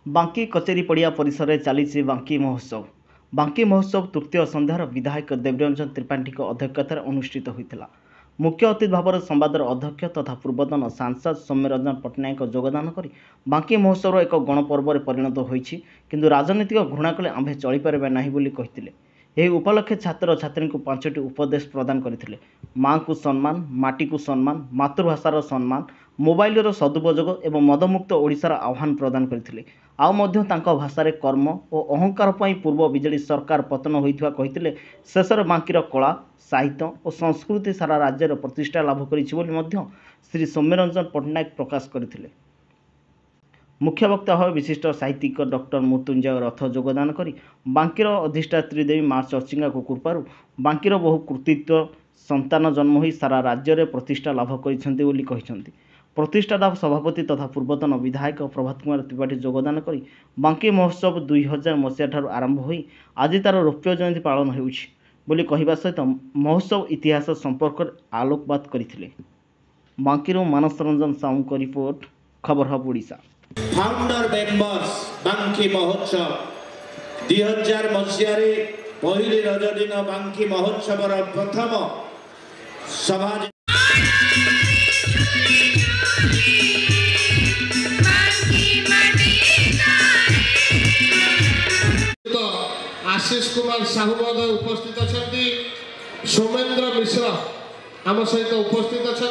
बांकी कचेरी पड़िया परिसर में चली बांकी महोत्सव। बांकी महोत्सव तृतीय संध्यार विधायक देवरंजन त्रिपाठी अध्यक्षतार अनुष्ठित होता। मुख्य अतिथि भाव में संवादर अध्यक्ष तथा पूर्वतन सांसद सौम्यरंजन पट्टनायक योगदान कर बांकी महोत्सव एक गणपर्व परिणत होती, किंतु राजनीतिक घृणा कले आंभे चलीपर ना कहते। यह उपलक्षे छात्र छात्री को 5टी उपदेश प्रदान करते। माँ को सम्मान, माटी को सम्मान, मातृभाषार सम्मान, मोबाइल सदुपयोग एवं मदमुक्त ओडिशार आह्वान प्रदान करते। आउ मध्य तांका भाषारे कर्म और अहंकार पर पूर्व बीजेडी सरकार पतन होइथिबा कहिथिले। शेषर बांकीर कला, साहित्य और संस्कृति सारा राज्यर प्रतिष्ठा लाभ करिछि बोली मध्य श्री सौम्यरंजन पट्टनायक प्रकाश करथिले। मुख्य वक्ता भाव विशिष्ट साहित्यिक डॉक्टर मृत्युंजय रथ योगदान करी बांकीर अधिष्ठात्री देवी माँ चर्चिंगा को कृपारू बांकीर बहु कृतित्व संतान जन्म हो सारा राज्य में प्रतिष्ठा लाभ कर। प्रतिष्ठाता सभापति तथा पूर्वतन विधायक प्रभात कुमार त्रिपाठी योगदान करी बांकी महोत्सव 2000 मसीहा ठारू आरंभ होई आज तार रौप्य जयंती पालन होउछि बोली कहवा सहित महोत्सव इतिहास संपर्क आलोकपात करथिले। बांकीरू मानस रंजन साहू को रिपोर्ट, खबर हब ओडिशा। फाउंडर मेंबर्स बांकी महोत्सव 2000 मसीह पहली रज दिन बांकी महोत्सव प्रथम सभा आशीष कुमार साहू महोदय उपस्थित अच्छा, सोमेन्द्र मिश्र आम सहित उपस्थित अच्छा।